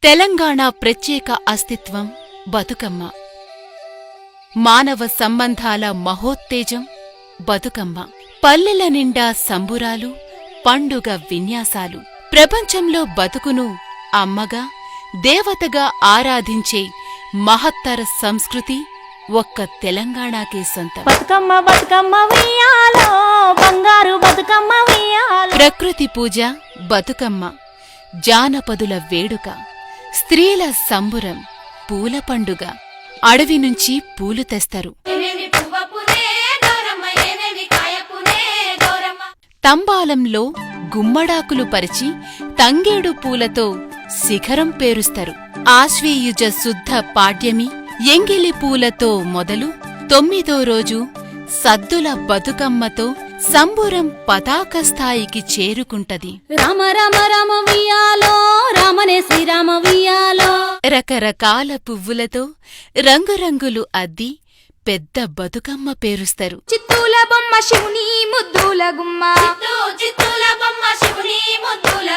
తెలంగాణ ప్రత్యేక అస్తిత్వం బతుకమ్మ. మానవ సంబంధాల మహోత్తేజం బతుకమ్మ. పల్లెల నిండా సంబురాలు, పండుగ విన్యాసాలు. ప్రపంచంలో బతుకును అమ్మగా, దేవతగా ఆరాధించే మహత్తర సంస్కృతి ఒక్క తెలంగాణకే సొంతం. బతుకమ్మ బతుకమ్మ ఉయ్యాలో, బంగారు బతుకమ్మ ఉయ్యాలో. ప్రకృతి పూజ బతుకమ్మ, జానపదుల వేడుక, స్త్రీల సంబురం, పూల పండుగ. అడవి నుంచి పూలు తెస్తారు. తంబాలంలో గుమ్మడాకులు పరిచి తంగేడు పూలతో శిఖరం పేరుస్తారు. ఆశ్వీయుజ శుద్ధ పాడ్యమి ఎంగిలి పూలతో మొదలు 9వ రోజు సద్దుల బతుకమ్మతో సంబురం పతాక స్థాయికి చేరుకుంటది. రామ రామ రామ ఉయ్యాలో, రామనే శ్రీరామ ఉయ్యాలో. రకరకాల పువ్వులతో రంగురంగులు అద్ది పెద్ద బతుకమ్మ పేరుస్తారు. చిత్తూల బొమ్మ శివుని ముద్దుల గుమ్మ,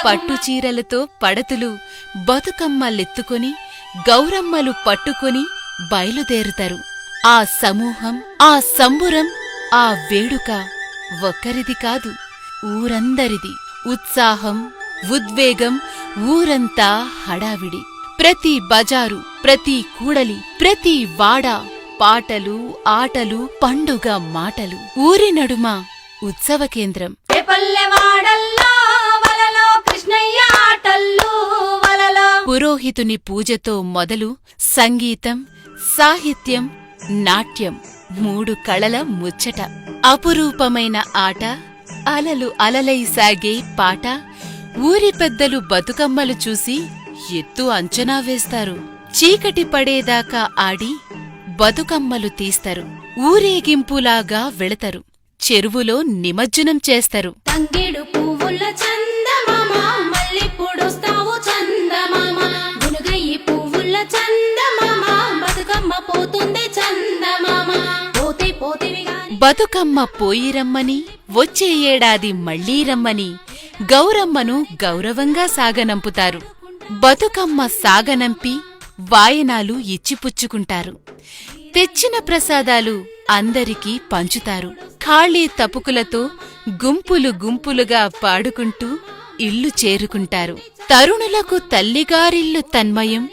పట్టుచీరలతో పడతులు బతుకమ్మలెత్తుకొని గౌరమ్మలు పట్టుకొని బయలుదేరుతారు. ఆ సమూహం, ఆ సంబురం, ఆ వేడుక ఒక్కరిది కాదు, ఊరందరిది. ఉత్సాహం, ఉద్వేగం, ఊరంతా హడావిడి. ప్రతి బజారు, ప్రతి కూడలి, ప్రతి వాడ పాటలు, ఆటలు, పండుగ మాటలు. ఊరి నడుమ ఉత్సవ కేంద్రం. పురోహితుని పూజతో మొదలు సంగీతం, సాహిత్యం, నాట్యం, 3 కళల ముచ్చట. అపురూపమైన ఆట, అలలు అలలై సాగే పాట. ఊరి పెద్దలు బతుకమ్మలు చూసి ఎత్తు అంచనా వేస్తారు. చీకటి పడేదాకా ఆడి బతుకమ్మలు తీస్తారు. ఊరేగింపులాగా వెళతారు. చెరువులో నిమజ్జనం చేస్తారు. తంగేడు పువ్వుల చందమామ, మల్లెపూడొస్తావు చందమామ. గునుగయ్యి పువ్వుల చందమామ, బతుకమ్మ పోతుంది చందమామ. పోతే పోతేవి గాని బతుకమ్మ పోయిరమ్మని, వచ్చే ఏడాది మళ్లీ రమ్మని గౌరమ్మను గౌరవంగా సాగనంపుతారు. బతుకమ్మ సాగనంపి వాయనాలు ఇచ్చిపుచ్చుకుంటారు. తెచ్చిన ప్రసాదాలు అందరికీ పంచుతారు. ఖాళీ తపుకులతో గుంపులు గుంపులుగా పాడుకుంటూ ఇల్లు చేరుకుంటారు. తరుణులకు తల్లిగారిల్లు తన్మయం,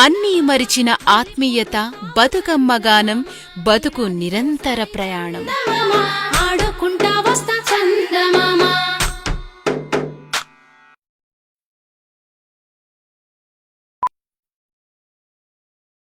అన్నీ మరిచిన ఆత్మీయత. బతుకమ్మ గానం బతుకు నిరంతర ప్రయాణం.